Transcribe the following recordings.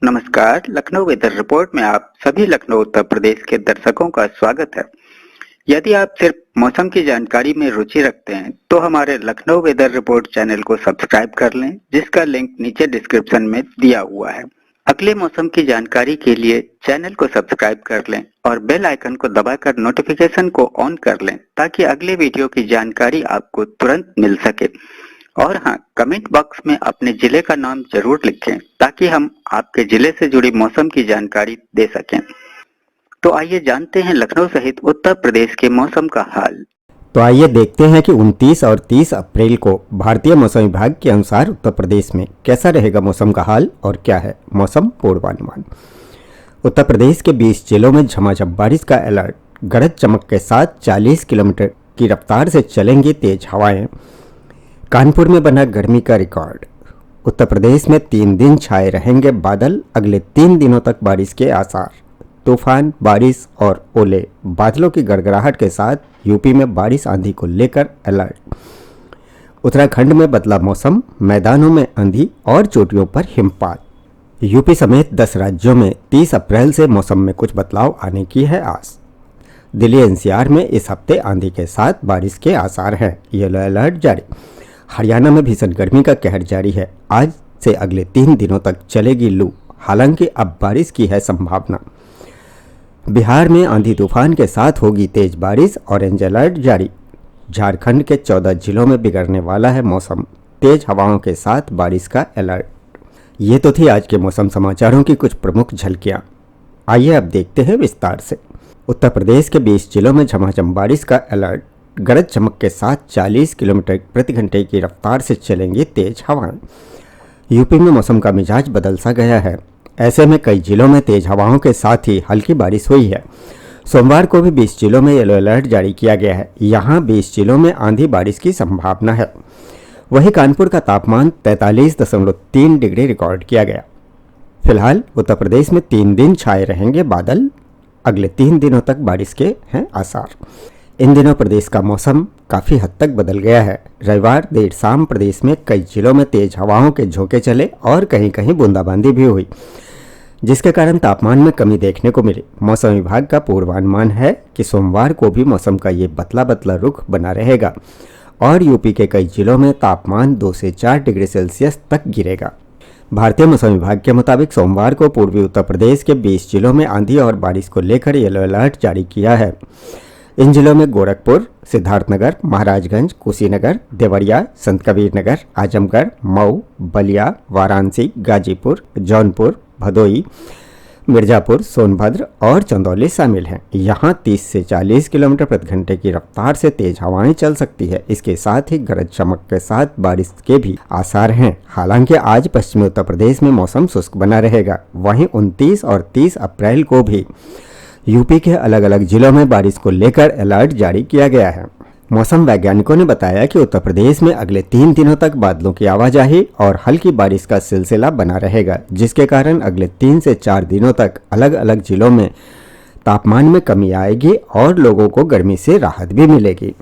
नमस्कार, Lucknow weather report में आप सभी लखनऊ उत्तर प्रदेश के दर्शकों का स्वागत है। यदि आप सिर्फ मौसम की जानकारी में रुचि रखते हैं तो हमारे लखनऊ वेदर रिपोर्ट चैनल को सब्सक्राइब कर लें, जिसका लिंक नीचे डिस्क्रिप्शन में दिया हुआ है। अगले मौसम की जानकारी के लिए चैनल को सब्सक्राइब कर लें और बेल आइकन को दबाकर नोटिफिकेशन को ऑन कर लें ताकि अगले वीडियो की जानकारी आपको तुरंत मिल सके। और हाँ, कमेंट बॉक्स में अपने जिले का नाम जरूर लिखें ताकि हम आपके जिले से जुड़ी मौसम की जानकारी दे सकें। तो आइए जानते हैं लखनऊ सहित उत्तर प्रदेश के मौसम का हाल। तो आइए देखते हैं कि 29 और 30 अप्रैल को भारतीय मौसम विभाग के अनुसार उत्तर प्रदेश में कैसा रहेगा मौसम का हाल और क्या है मौसम पूर्वानुमान। उत्तर प्रदेश के 20 जिलों में झमाझम बारिश का अलर्ट। गरज चमक के साथ 40 किलोमीटर की रफ्तार से चलेंगी तेज हवाएं। कानपुर में बना गर्मी का रिकॉर्ड। उत्तर प्रदेश में 3 दिन छाए रहेंगे बादल, अगले 3 दिनों तक बारिश के आसार। तूफान, बारिश और ओले, बादलों की गड़गड़ाहट के साथ यूपी में बारिश आंधी को लेकर अलर्ट। उत्तराखंड में बदला मौसम, मैदानों में आंधी और चोटियों पर हिमपात। यूपी समेत 10 राज्यों में 30 अप्रैल से मौसम में कुछ बदलाव आने की है आस। दिल्ली एनसीआर में इस हफ्ते आंधी के साथ बारिश के आसार हैं, येलो अलर्ट जारी। हरियाणा में भीषण गर्मी का कहर जारी है, आज से अगले 3 दिनों तक चलेगी लू, हालांकि अब बारिश की है संभावना। बिहार में आंधी तूफान के साथ होगी तेज बारिश, ऑरेंज अलर्ट जारी। झारखंड के 14 जिलों में बिगड़ने वाला है मौसम, तेज हवाओं के साथ बारिश का अलर्ट। ये तो थी आज के मौसम समाचारों की कुछ प्रमुख झलकियां। आइए अब देखते हैं विस्तार से। उत्तर प्रदेश के 20 जिलों में झमाझम बारिश का अलर्ट। गरज चमक के साथ 40 किलोमीटर प्रति घंटे की रफ्तार से चलेंगी तेज हवाएं। यूपी में मौसम का मिजाज बदल सा गया है, ऐसे में कई जिलों में तेज हवाओं के साथ ही हल्की बारिश हुई है। सोमवार को भी 20 जिलों में येलो अलर्ट जारी किया गया है, यहाँ 20 जिलों में आंधी बारिश की संभावना है। वहीं कानपुर का तापमान 43.3 डिग्री रिकॉर्ड किया गया। फिलहाल उत्तर प्रदेश में 3 दिन छाए रहेंगे बादल, अगले 3 दिनों तक बारिश के हैं आसार। इन दिनों प्रदेश का मौसम काफ़ी हद तक बदल गया है। रविवार देर शाम प्रदेश में कई जिलों में तेज हवाओं के झोंके चले और कहीं कहीं बूंदाबांदी भी हुई, जिसके कारण तापमान में कमी देखने को मिली। मौसम विभाग का पूर्वानुमान है कि सोमवार को भी मौसम का ये बदला बदला रुख बना रहेगा और यूपी के कई जिलों में तापमान 2 से 4 डिग्री सेल्सियस तक गिरेगा। भारतीय मौसम विभाग के मुताबिक सोमवार को पूर्वी उत्तर प्रदेश के 20 जिलों में आंधी और बारिश को लेकर येलो अलर्ट जारी किया है। इन जिलों में गोरखपुर, सिद्धार्थनगर, महाराजगंज, कुशीनगर, देवरिया, संत कबीर नगर, आजमगढ़, मऊ, बलिया, वाराणसी, गाजीपुर, जौनपुर, भदोई, मिर्जापुर, सोनभद्र और चंदौली शामिल हैं। यहाँ 30 से 40 किलोमीटर प्रति घंटे की रफ्तार से तेज हवाएं चल सकती है। इसके साथ ही गरज चमक के साथ बारिश के भी आसार हैं। हालांकि आज पश्चिमी उत्तर प्रदेश में मौसम शुष्क बना रहेगा। वहीं 29 और 30 अप्रैल को भी यूपी के अलग अलग जिलों में बारिश को लेकर अलर्ट जारी किया गया है। मौसम वैज्ञानिकों ने बताया कि उत्तर प्रदेश में अगले 3 दिनों तक बादलों की आवाजाही और हल्की बारिश का सिलसिला बना रहेगा, जिसके कारण अगले 3 से 4 दिनों तक अलग अलग जिलों में तापमान में कमी आएगी और लोगों को गर्मी से राहत भी मिलेगी।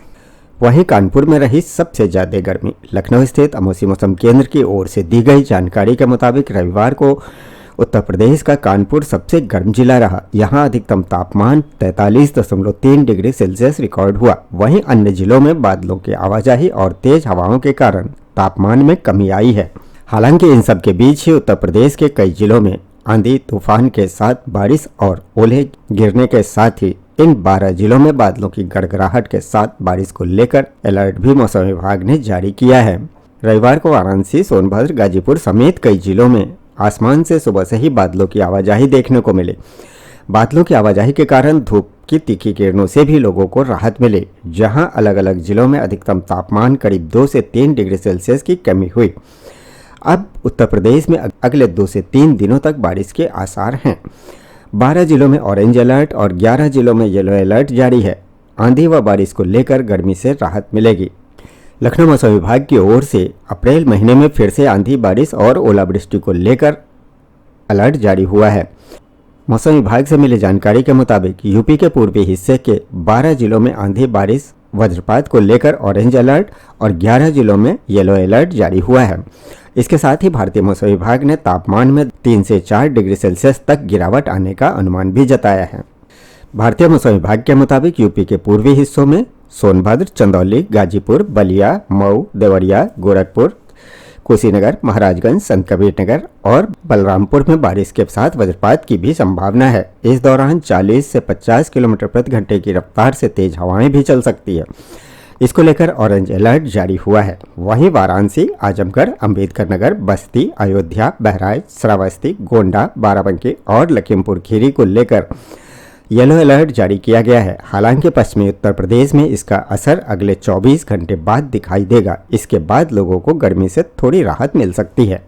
वहीं कानपुर में रही सबसे ज्यादा गर्मी। लखनऊ स्थित अमौसी मौसम केंद्र की ओर से दी गई जानकारी के मुताबिक रविवार को उत्तर प्रदेश का कानपुर सबसे गर्म जिला रहा। यहाँ अधिकतम तापमान 43.3 डिग्री सेल्सियस रिकॉर्ड हुआ। वहीं अन्य जिलों में बादलों की आवाजाही और तेज हवाओं के कारण तापमान में कमी आई है। हालांकि इन सब के बीच ही उत्तर प्रदेश के कई जिलों में आंधी तूफान के साथ बारिश और ओले गिरने के साथ ही इन 12 जिलों में बादलों की गड़गड़ाहट के साथ बारिश को लेकर अलर्ट भी मौसम विभाग ने जारी किया है। रविवार को वाराणसी, सोनभद्र, गाजीपुर समेत कई जिलों में आसमान से सुबह से ही बादलों की आवाजाही देखने को मिले। बादलों की आवाजाही के कारण धूप की तीखी किरणों से भी लोगों को राहत मिली, जहां अलग अलग जिलों में अधिकतम तापमान करीब 2 से 3 डिग्री सेल्सियस की कमी हुई। अब उत्तर प्रदेश में अगले 2 से 3 दिनों तक बारिश के आसार हैं। 12 जिलों में ऑरेंज अलर्ट और 11 जिलों में येलो अलर्ट जारी है। आंधी व बारिश को लेकर गर्मी से राहत मिलेगी। लखनऊ मौसम विभाग की ओर से अप्रैल महीने में फिर से आंधी, बारिश और ओलावृष्टि को लेकर अलर्ट जारी हुआ है। मौसम विभाग से मिली जानकारी के मुताबिक यूपी के पूर्वी हिस्से के 12 जिलों में आंधी, बारिश, वज्रपात को लेकर ऑरेंज अलर्ट और 11 जिलों में येलो अलर्ट जारी हुआ है। इसके साथ ही भारतीय मौसम विभाग ने तापमान में 3 से 4 डिग्री सेल्सियस तक गिरावट आने का अनुमान भी जताया है। भारतीय मौसम विभाग के मुताबिक यूपी के पूर्वी हिस्सों में सोनभद्र, चंदौली, गाजीपुर, बलिया, मऊ, देवरिया, गोरखपुर, कुशीनगर, महाराजगंज, संत कबीर नगर और बलरामपुर में बारिश के साथ वज्रपात की भी संभावना है। इस दौरान 40 से 50 किलोमीटर प्रति घंटे की रफ्तार से तेज हवाएं भी चल सकती है। इसको लेकर ऑरेंज अलर्ट जारी हुआ है। वहीं वाराणसी, आजमगढ़, अंबेडकर नगर, बस्ती, अयोध्या, बहराइच, श्रावस्ती, गोंडा, बाराबंकी और लखीमपुर खीरी को लेकर येलो अलर्ट जारी किया गया है। हालांकि पश्चिमी उत्तर प्रदेश में इसका असर अगले 24 घंटे बाद दिखाई देगा। इसके बाद लोगों को गर्मी से थोड़ी राहत मिल सकती है।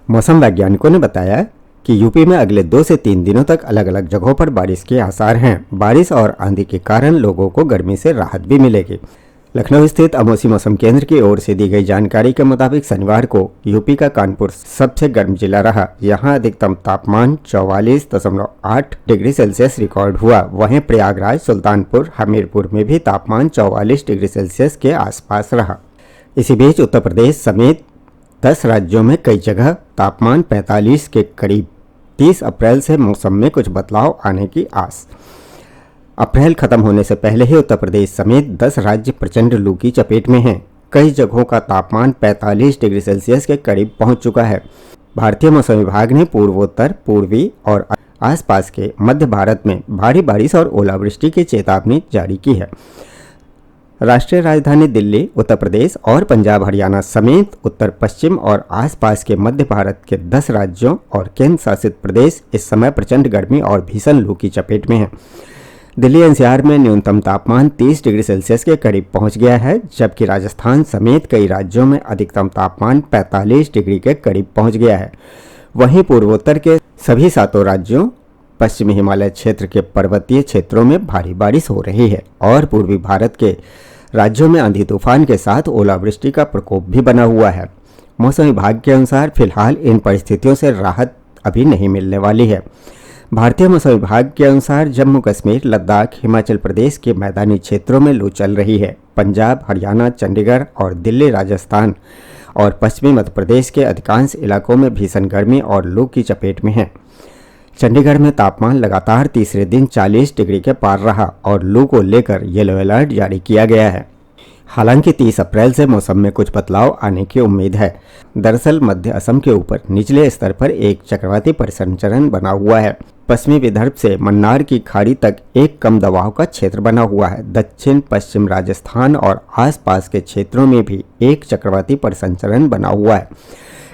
मौसम वैज्ञानिकों ने बताया कि यूपी में अगले 2 से 3 दिनों तक अलग अलग जगहों पर बारिश के आसार हैं। बारिश और आंधी के कारण लोगों को गर्मी से राहत भी मिलेगी। लखनऊ स्थित अमौसी मौसम केंद्र की ओर से दी गई जानकारी के मुताबिक शनिवार को यूपी का कानपुर सबसे गर्म जिला रहा। यहां अधिकतम तापमान 44.8 डिग्री सेल्सियस रिकॉर्ड हुआ। वहीं प्रयागराज, सुल्तानपुर, हमीरपुर में भी तापमान 44 डिग्री सेल्सियस के आसपास रहा। इसी बीच उत्तर प्रदेश समेत 10 राज्यों में कई जगह तापमान 45 के करीब। 30 अप्रैल से मौसम में कुछ बदलाव आने की आस। अप्रैल खत्म होने से पहले ही उत्तर प्रदेश समेत 10 राज्य प्रचंड लू की चपेट में हैं। कई जगहों का तापमान 45 डिग्री सेल्सियस के करीब पहुंच चुका है। भारतीय मौसम विभाग ने पूर्वोत्तर, पूर्वी और आसपास के मध्य भारत में भारी बारिश और ओलावृष्टि की चेतावनी जारी की है। राष्ट्रीय राजधानी दिल्ली, उत्तर प्रदेश और पंजाब, हरियाणा समेत उत्तर पश्चिम और आसपास के मध्य भारत के 10 राज्यों और केंद्र शासित प्रदेश इस समय प्रचंड गर्मी और भीषण लू की चपेट में हैं। दिल्ली एनसीआर में न्यूनतम तापमान 30 डिग्री सेल्सियस के करीब पहुंच गया है, जबकि राजस्थान समेत कई राज्यों में अधिकतम तापमान 45 डिग्री के करीब पहुंच गया है। वहीं पूर्वोत्तर के सभी 7 राज्यों, पश्चिमी हिमालय क्षेत्र के पर्वतीय क्षेत्रों में भारी बारिश हो रही है और पूर्वी भारत के राज्यों में आंधी तूफान के साथ ओलावृष्टि का प्रकोप भी बना हुआ है। मौसम विभाग के अनुसार फिलहाल इन परिस्थितियों से राहत अभी नहीं मिलने वाली है। भारतीय मौसम विभाग के अनुसार जम्मू कश्मीर, लद्दाख, हिमाचल प्रदेश के मैदानी क्षेत्रों में लू चल रही है। पंजाब, हरियाणा, चंडीगढ़ और दिल्ली, राजस्थान और पश्चिमी मध्य प्रदेश के अधिकांश इलाकों में भीषण गर्मी और लू की चपेट में है। चंडीगढ़ में तापमान लगातार तीसरे दिन 40 डिग्री के पार रहा और लू को लेकर येलो अलर्ट जारी किया गया है। हालांकि 30 अप्रैल से मौसम में कुछ बदलाव आने की उम्मीद है। दरअसल मध्य असम के ऊपर निचले स्तर पर एक चक्रवाती परिसंचरण बना हुआ है। पश्चिमी विदर्भ से मन्नार की खाड़ी तक एक कम दबाव का क्षेत्र बना हुआ है। दक्षिण पश्चिम राजस्थान और आसपास के क्षेत्रों में भी एक चक्रवाती परिसंचरण बना हुआ है।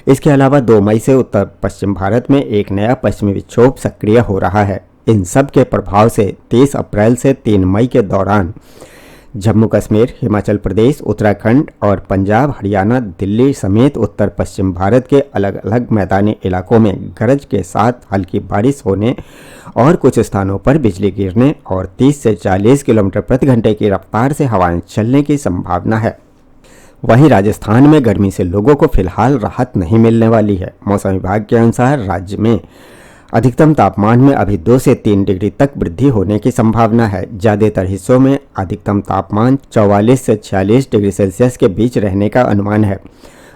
इसके अलावा 2 मई से उत्तर पश्चिम भारत में एक नया पश्चिमी विक्षोभ सक्रिय हो रहा है। इन सब के प्रभाव से 30 अप्रैल से 3 मई के दौरान जम्मू कश्मीर, हिमाचल प्रदेश, उत्तराखंड और पंजाब, हरियाणा, दिल्ली समेत उत्तर पश्चिम भारत के अलग अलग मैदानी इलाकों में गरज के साथ हल्की बारिश होने और कुछ स्थानों पर बिजली गिरने और 30 से 40 किलोमीटर प्रति घंटे की रफ्तार से हवाएं चलने की संभावना है। वहीं राजस्थान में गर्मी से लोगों को फिलहाल राहत नहीं मिलने वाली है। मौसम विभाग के अनुसार राज्य में अधिकतम तापमान में अभी 2 से 3 डिग्री तक वृद्धि होने की संभावना है। ज्यादातर हिस्सों में अधिकतम तापमान 44 से 46 डिग्री सेल्सियस के बीच रहने का अनुमान है।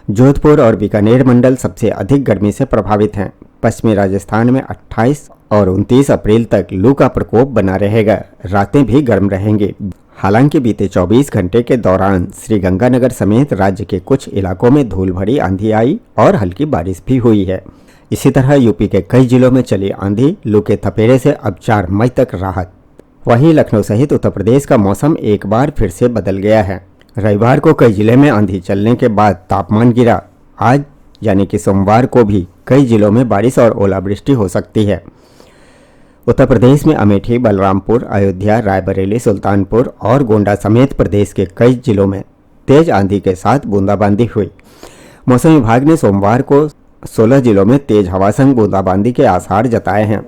जोधपुर और बीकानेर मंडल सबसे अधिक गर्मी से प्रभावित हैं। पश्चिमी राजस्थान में 28 और 29 अप्रैल तक लू का प्रकोप बना रहेगा। रातें भी गर्म रहेंगी। हालांकि बीते 24 घंटे के दौरान श्रीगंगानगर समेत राज्य के कुछ इलाकों में धूल भरी आंधी आई और हल्की बारिश भी हुई है। इसी तरह यूपी के कई जिलों में चली आंधी लू के थपेड़े से अब 4 मई तक राहत। वहीं लखनऊ सहित उत्तर प्रदेश का मौसम एक बार फिर से बदल गया है। रविवार को कई जिले में आंधी चलने के बाद तापमान गिरा। आज यानी कि सोमवार को भी कई जिलों में बारिश और ओलावृष्टि हो सकती है। उत्तर प्रदेश में अमेठी, बलरामपुर, अयोध्या, रायबरेली, सुल्तानपुर और गोंडा समेत प्रदेश के कई जिलों में तेज आंधी के साथ बूंदाबांदी हुई। मौसम विभाग ने सोमवार को 16 जिलों में तेज हवा संग बूंदाबांदी के आसार जताए हैं।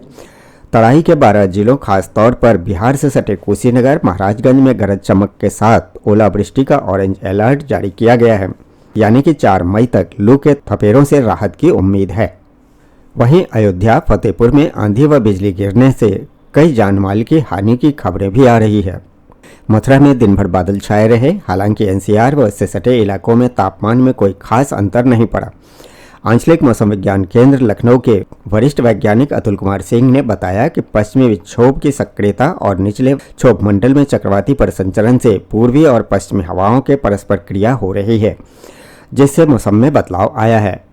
तराई के 12 जिलों खासतौर पर बिहार से सटे कुशीनगर, महाराजगंज में गरज चमक के साथ ओलावृष्टि का ऑरेंज अलर्ट जारी किया गया है, यानी कि 4 मई तक लू के थपेड़ों से राहत की उम्मीद है। वहीं अयोध्या, फतेहपुर में आंधी व बिजली गिरने से कई जानमाल की हानि की खबरें भी आ रही है। मथुरा में दिन भर बादल छाए रहे। हालांकि एनसीआर व इससे सटे इलाकों में तापमान में कोई खास अंतर नहीं पड़ा। आंचलिक मौसम विज्ञान केंद्र लखनऊ के वरिष्ठ वैज्ञानिक अतुल कुमार सिंह ने बताया कि पश्चिमी विक्षोभ की सक्रियता और निचले क्षोभ मंडल में चक्रवाती परिसंचरण से पूर्वी और पश्चिमी हवाओं के परस्पर क्रिया हो रही है, जिससे मौसम में बदलाव आया है।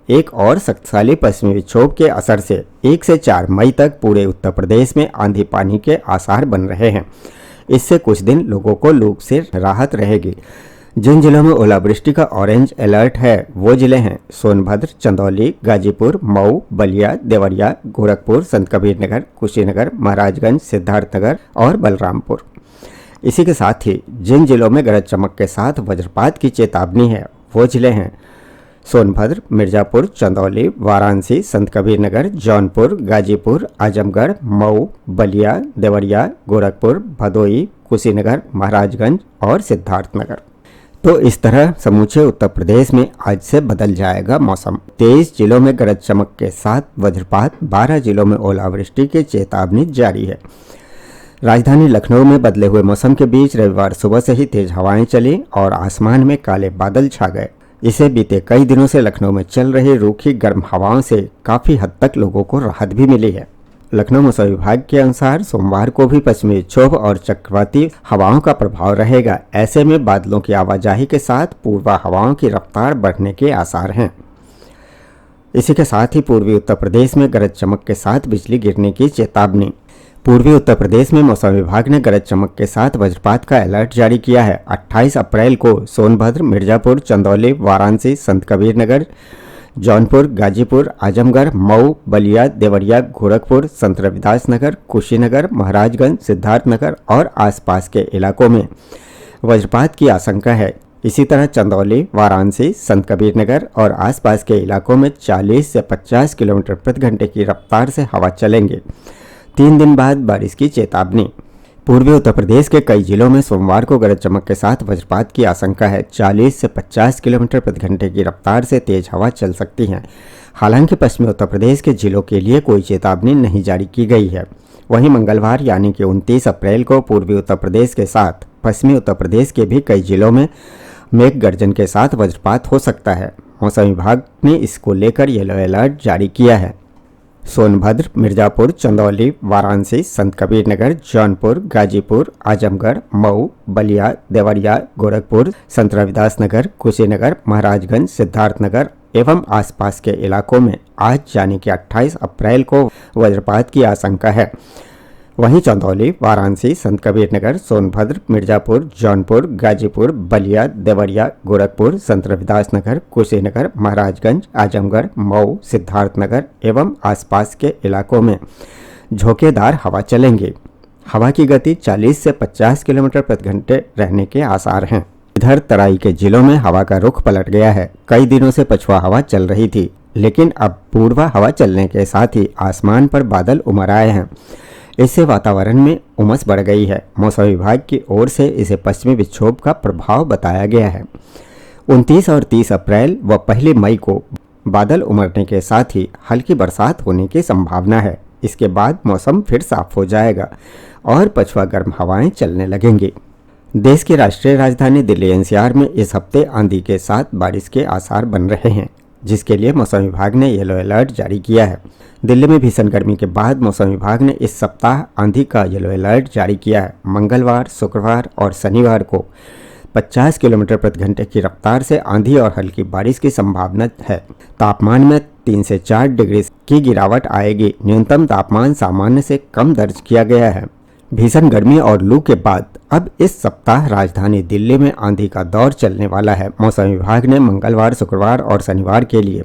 एक और शक्तिशाली पश्चिमी विक्षोभ के असर से 1 से 4 मई तक पूरे उत्तर प्रदेश में आंधी पानी के आसार बन रहे हैं। इससे कुछ दिन लोगों को लू से राहत रहेगी। जिन जिलों में ओलावृष्टि का ऑरेंज अलर्ट है वो जिले हैं सोनभद्र, चंदौली, गाजीपुर, मऊ, बलिया, देवरिया, गोरखपुर, संत कबीर नगर, कुशीनगर, महाराजगंज, सिद्धार्थनगर और बलरामपुर। इसी के साथ ही जिन जिलों में गरज चमक के साथ वज्रपात की चेतावनी है वो जिले हैं सोनभद्र, मिर्जापुर, चंदौली, वाराणसी, संत कबीर नगर, जौनपुर, गाजीपुर, आजमगढ़, मऊ, बलिया, देवरिया, गोरखपुर, भदोई, कुशीनगर, महाराजगंज और सिद्धार्थनगर। तो इस तरह समूचे उत्तर प्रदेश में आज से बदल जाएगा मौसम। 23 जिलों में गरज चमक के साथ वज्रपात, 12 जिलों में ओलावृष्टि की चेतावनी जारी है। राजधानी लखनऊ में बदले हुए मौसम के बीच रविवार सुबह से ही तेज हवाएं चली और आसमान में काले बादल छा गए। इसे बीते कई दिनों से लखनऊ में चल रही रूखी गर्म हवाओं से काफी हद तक लोगों को राहत भी मिली है। लखनऊ मौसम विभाग के अनुसार सोमवार को भी पश्चिमी विक्षोभ और चक्रवाती हवाओं का प्रभाव रहेगा। ऐसे में बादलों की आवाजाही के साथ पूर्वा हवाओं की रफ्तार बढ़ने के आसार हैं। इसी के साथ ही पूर्वी उत्तर प्रदेश में गरज चमक के साथ बिजली गिरने की चेतावनी। पूर्वी उत्तर प्रदेश में मौसम विभाग ने गरज चमक के साथ वज्रपात का अलर्ट जारी किया है। 28 अप्रैल को सोनभद्र, मिर्जापुर, चंदौली, वाराणसी, संत कबीर नगर, जौनपुर, गाजीपुर, आजमगढ़, मऊ, बलिया, देवरिया, गोरखपुर, संत रविदास नगर, कुशीनगर, महाराजगंज, सिद्धार्थनगर और आसपास के इलाकों में वज्रपात की आशंका है। इसी तरह चंदौली, वाराणसी, संत कबीर नगर और आसपास के इलाकों में 40 से 50 किलोमीटर प्रति घंटे की रफ्तार से हवा चलेंगे। 3 दिन बाद बारिश की चेतावनी। पूर्वी उत्तर प्रदेश के कई जिलों में सोमवार को गरज चमक के साथ वज्रपात की आशंका है। 40 से 50 किलोमीटर प्रति घंटे की रफ्तार से तेज हवा चल सकती है। हालांकि पश्चिमी उत्तर प्रदेश के जिलों के लिए कोई चेतावनी नहीं जारी की गई है। वहीं मंगलवार यानी कि 29 अप्रैल को पूर्वी उत्तर प्रदेश के साथ पश्चिमी उत्तर प्रदेश के भी कई जिलों में मेघ गर्जन के साथ वज्रपात हो सकता है। मौसम विभाग ने इसको लेकर येलो अलर्ट जारी किया है। सोनभद्र, मिर्जापुर, चंदौली, वाराणसी, संत कबीर नगर, जौनपुर, गाजीपुर, आजमगढ़, मऊ, बलिया, देवरिया, गोरखपुर, संत रविदास नगर, कुशीनगर, महाराजगंज, सिद्धार्थनगर एवं आसपास के इलाकों में आज यानी कि 28 अप्रैल को वज्रपात की आशंका है। वहीं चंदौली, वाराणसी, संत कबीर नगर, सोनभद्र, मिर्जापुर, जौनपुर, गाजीपुर, बलिया, देवरिया, गोरखपुर, संत रविदास नगर, कुशीनगर, महाराजगंज, आजमगढ़, मऊ, सिद्धार्थनगर एवं आसपास के इलाकों में झोंकेदार हवा चलेंगी। हवा की गति 40 से 50 किलोमीटर प्रति घंटे रहने के आसार हैं। इधर तराई के जिलों में हवा का रुख पलट गया है। कई दिनों से पछुआ हवा चल रही थी, लेकिन अब पूर्वा हवा चलने के साथ ही आसमान पर बादल उमड़ आए हैं। इससे वातावरण में उमस बढ़ गई है। मौसम विभाग की ओर से इसे पश्चिमी विक्षोभ का प्रभाव बताया गया है। 29 और 30 अप्रैल व 1 मई को बादल उमड़ने के साथ ही हल्की बरसात होने की संभावना है। इसके बाद मौसम फिर साफ हो जाएगा और पछुआ गर्म हवाएं चलने लगेंगी। देश की राष्ट्रीय राजधानी दिल्ली एनसीआर में इस हफ्ते आंधी के साथ बारिश के आसार बन रहे हैं, जिसके लिए मौसम विभाग ने येलो अलर्ट जारी किया है। दिल्ली में भीषण गर्मी के बाद मौसम विभाग ने इस सप्ताह आंधी का येलो अलर्ट जारी किया है। मंगलवार, शुक्रवार और शनिवार को 50 किलोमीटर प्रति घंटे की रफ्तार से आंधी और हल्की बारिश की संभावना है। तापमान में 3 से 4 डिग्री की गिरावट आएगी। न्यूनतम तापमान सामान्य से कम दर्ज किया गया है। भीषण गर्मी और लू के बाद अब इस सप्ताह राजधानी दिल्ली में आंधी का दौर चलने वाला है। मौसम विभाग ने मंगलवार, शुक्रवार और शनिवार के लिए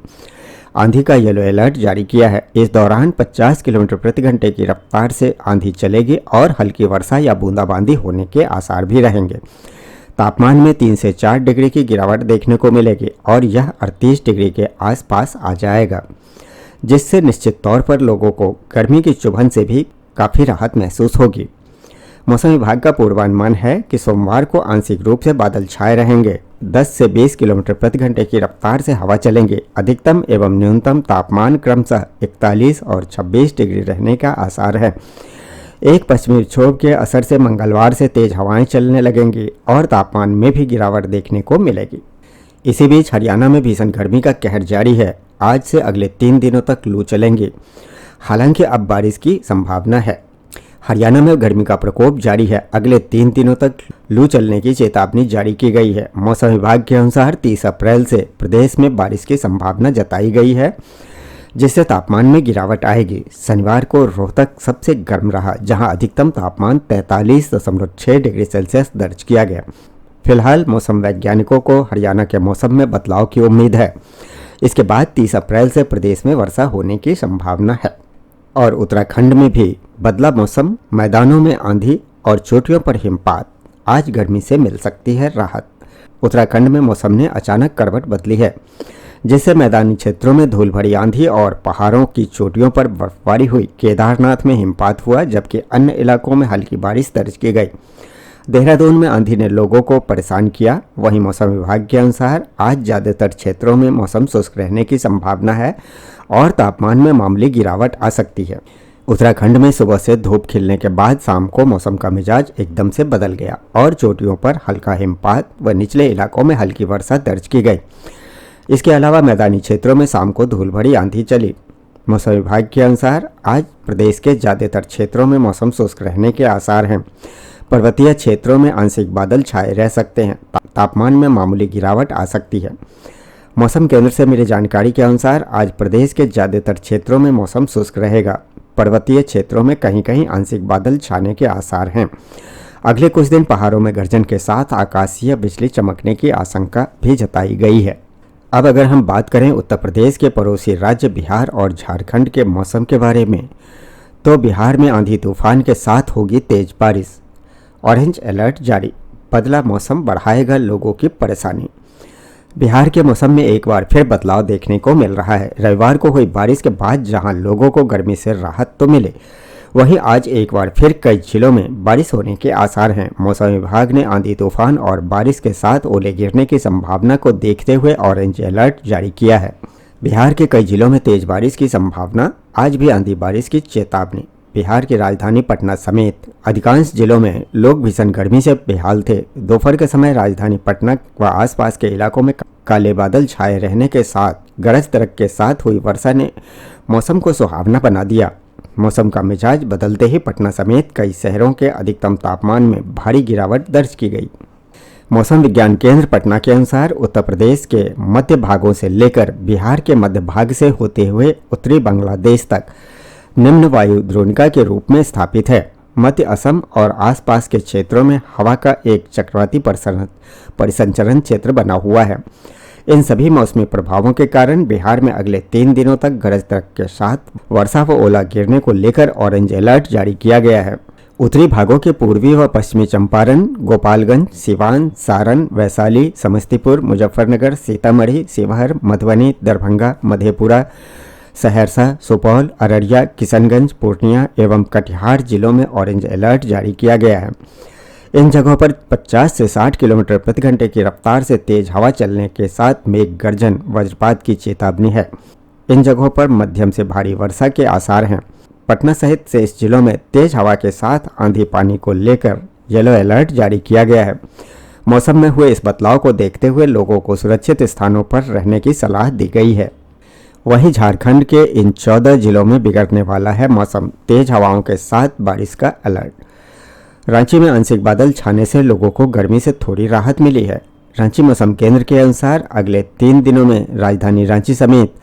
आंधी का येलो अलर्ट जारी किया है। इस दौरान 50 किलोमीटर प्रति घंटे की रफ्तार से आंधी चलेगी और हल्की वर्षा या बूंदाबांदी होने के आसार भी रहेंगे। तापमान में 3 से 4 डिग्री की गिरावट देखने को मिलेगी और यह 38 डिग्री के आसपास आ जाएगा, जिससे निश्चित तौर पर लोगों को गर्मी की चुभन से भी काफ़ी राहत महसूस होगी। मौसम विभाग का पूर्वानुमान है कि सोमवार को आंशिक रूप से बादल छाए रहेंगे। 10 से 20 किलोमीटर प्रति घंटे की रफ्तार से हवा चलेंगे। अधिकतम एवं न्यूनतम तापमान क्रमशः 41 और 26 डिग्री रहने का आसार है। एक पश्चिमी विक्षोभ के असर से मंगलवार से तेज हवाएं चलने लगेंगी और तापमान में भी गिरावट देखने को मिलेगी। इसी बीच हरियाणा में भीषण गर्मी का कहर जारी है। आज से अगले 3 दिनों तक लू चलेंगी। हालांकि अब बारिश की संभावना है। हरियाणा में गर्मी का प्रकोप जारी है। अगले 3 दिनों तक लू चलने की चेतावनी जारी की गई है। मौसम विभाग के अनुसार 30 अप्रैल से प्रदेश में बारिश की संभावना जताई गई है, जिससे तापमान में गिरावट आएगी। शनिवार को रोहतक सबसे गर्म रहा, जहां अधिकतम तापमान 43.6 डिग्री सेल्सियस दर्ज किया गया। फिलहाल मौसम वैज्ञानिकों को हरियाणा के मौसम में बदलाव की उम्मीद है। इसके बाद 30 अप्रैल से प्रदेश में वर्षा होने की संभावना है। और उत्तराखंड में भी बदला मौसम, मैदानों में आंधी और चोटियों पर हिमपात। आज गर्मी से मिल सकती है राहत। उत्तराखंड में मौसम ने अचानक करवट बदली है, जिससे मैदानी क्षेत्रों में धूल भरी आंधी और पहाड़ों की चोटियों पर बर्फबारी हुई। केदारनाथ में हिमपात हुआ, जबकि अन्य इलाकों में हल्की बारिश दर्ज की गई। देहरादून में आंधी ने लोगों को परेशान किया। वहीं मौसम विभाग के अनुसार आज ज़्यादातर क्षेत्रों में मौसम शुष्क रहने की संभावना है और तापमान में मामूली गिरावट आ सकती है। उत्तराखंड में सुबह से धूप खिलने के बाद शाम को मौसम का मिजाज एकदम से बदल गया और चोटियों पर हल्का हिमपात व निचले इलाकों में हल्की वर्षा दर्ज की गई। इसके अलावा मैदानी क्षेत्रों में शाम को धूल भरी आंधी चली। मौसम विभाग के अनुसार आज प्रदेश के ज़्यादातर क्षेत्रों में मौसम शुष्क रहने के आसार हैं। पर्वतीय क्षेत्रों में आंशिक बादल छाए रह सकते हैं। तापमान में मामूली गिरावट आ सकती है। मौसम केंद्र से मिली जानकारी के अनुसार आज प्रदेश के ज़्यादातर क्षेत्रों में मौसम शुष्क रहेगा। पर्वतीय क्षेत्रों में कहीं कहीं आंशिक बादल छाने के आसार हैं। अगले कुछ दिन पहाड़ों में गर्जन के साथ आकाशीय बिजली चमकने की आशंका भी जताई गई है। अब अगर हम बात करें उत्तर प्रदेश के पड़ोसी राज्य बिहार और झारखंड के मौसम के बारे में, तो बिहार में आंधी तूफान के साथ होगी तेज बारिश। ऑरेंज अलर्ट जारी, बदला मौसम बढ़ाएगा लोगों की परेशानी। बिहार के मौसम में एक बार फिर बदलाव देखने को मिल रहा है। रविवार को हुई बारिश के बाद जहां लोगों को गर्मी से राहत तो मिले, वहीं आज एक बार फिर कई जिलों में बारिश होने के आसार हैं। मौसम विभाग ने आंधी तूफान और बारिश के साथ ओले गिरने की संभावना को देखते हुए ऑरेंज अलर्ट जारी किया है। बिहार के कई जिलों में तेज बारिश की संभावना, आज भी आंधी बारिश की चेतावनी। बिहार की राजधानी पटना समेत अधिकांश जिलों में लोग भीषण गर्मी से बेहाल थे। दोपहर के समय राजधानी पटना व आसपास के इलाकों में काले बादल छाए रहने के साथ गरज तड़क के साथ हुई वर्षा ने मौसम को सुहावना बना दिया। मौसम का मिजाज बदलते ही पटना समेत कई शहरों के अधिकतम तापमान में भारी गिरावट दर्ज की गई। मौसम विज्ञान केंद्र पटना के अनुसार उत्तर प्रदेश के मध्य भागों से लेकर बिहार के मध्य भाग से होते हुए उत्तरी बांग्लादेश तक निम्न वायु द्रोणिका के रूप में स्थापित है। मध्य असम और आसपास के क्षेत्रों में हवा का एक चक्रवाती परिसंचरण क्षेत्र बना हुआ है। इन सभी मौसमी प्रभावों के कारण बिहार में अगले 3 दिनों तक गरज तड़क के साथ वर्षा व ओला गिरने को लेकर ऑरेंज अलर्ट जारी किया गया है। उत्तरी भागों के पूर्वी व पश्चिमी चंपारण, गोपालगंज, सिवान, सारण, वैशाली, समस्तीपुर, मुजफ्फरनगर, सीतामढ़ी, शिवहर, मधुबनी, दरभंगा, मधेपुरा, सहरसा, सुपौल, अररिया, किशनगंज, पूर्णिया एवं कटिहार जिलों में ऑरेंज अलर्ट जारी किया गया है। इन जगहों पर 50 से 60 किलोमीटर प्रति घंटे की रफ्तार से तेज हवा चलने के साथ मेघ गर्जन, वज्रपात की चेतावनी है। इन जगहों पर मध्यम से भारी वर्षा के आसार हैं। पटना सहित शेष जिलों में तेज हवा के साथ आंधी पानी को लेकर येलो अलर्ट जारी किया गया है। मौसम में हुए इस बदलाव को देखते हुए लोगों को सुरक्षित स्थानों पर रहने की सलाह दी गई है। वहीं झारखंड के इन 14 जिलों में बिगड़ने वाला है मौसम, तेज हवाओं के साथ बारिश का अलर्ट। रांची में आंशिक बादल छाने से लोगों को गर्मी से थोड़ी राहत मिली है। रांची मौसम केंद्र के अनुसार अगले 3 दिनों में राजधानी रांची समेत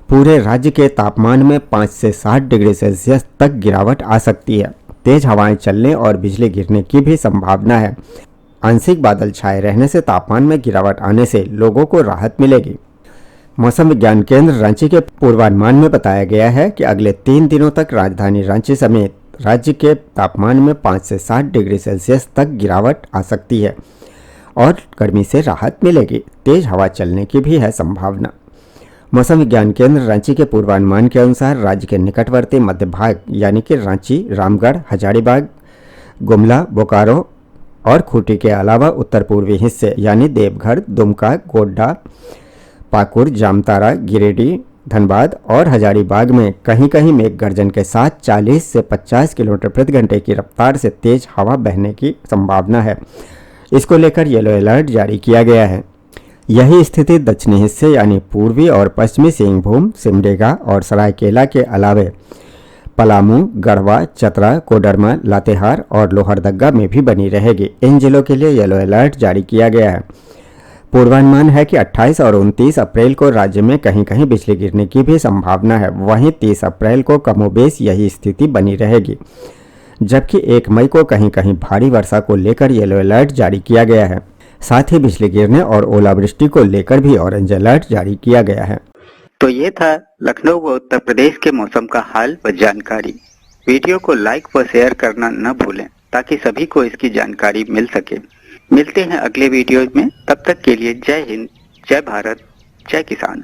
पूरे राज्य के तापमान में 5 से 7 डिग्री सेल्सियस तक गिरावट आ सकती है। तेज हवाएं चलने और बिजली गिरने की भी संभावना है। आंशिक बादल छाए रहने से तापमान में गिरावट आने से लोगों को राहत मिलेगी। मौसम विज्ञान केंद्र रांची के पूर्वानुमान में बताया गया है कि अगले 3 दिनों तक राजधानी रांची समेत राज्य के तापमान में 5 से 7 डिग्री सेल्सियस तक गिरावट आ सकती है और गर्मी से राहत मिलेगी। तेज हवा चलने की भी है संभावना। मौसम विज्ञान केंद्र रांची के पूर्वानुमान के अनुसार राज्य के निकटवर्ती मध्य भाग यानी कि रांची, रामगढ़, हजारीबाग, गुमला, बोकारो और खूंटी के अलावा उत्तर पूर्वी हिस्से यानी देवघर, दुमका, गोड्डा, पाकुड़, जामताड़ा, गिरिडीह, धनबाद और हजारीबाग में कहीं कहीं मेघ गर्जन के साथ 40 से 50 किलोमीटर प्रति घंटे की रफ्तार से तेज हवा बहने की संभावना है। इसको लेकर येलो अलर्ट जारी किया गया है। यही स्थिति दक्षिणी हिस्से यानी पूर्वी और पश्चिमी सिंहभूम, सिमडेगा और सरायकेला के अलावे पलामू, गढ़वा, चतरा, कोडरमा, लातेहार और लोहरदगा में भी बनी रहेगी। इन जिलों के लिए येलो अलर्ट जारी किया गया है। पूर्वानुमान है कि 28 और 29 अप्रैल को राज्य में कहीं कहीं बिजली गिरने की भी संभावना है। वहीं 30 अप्रैल को कमोबेश यही स्थिति बनी रहेगी, जबकि 1 मई को कहीं कहीं भारी वर्षा को लेकर येलो अलर्ट जारी किया गया है। साथ ही बिजली गिरने और ओलावृष्टि को लेकर भी ऑरेंज अलर्ट जारी किया गया है। तो ये था लखनऊ व उत्तर प्रदेश के मौसम का हाल व जानकारी। वीडियो को लाइक व शेयर करना न भूलें ताकि सभी को इसकी जानकारी मिल सके। मिलते हैं अगले वीडियो में, तब तक के लिए जय हिंद, जय भारत, जय किसान।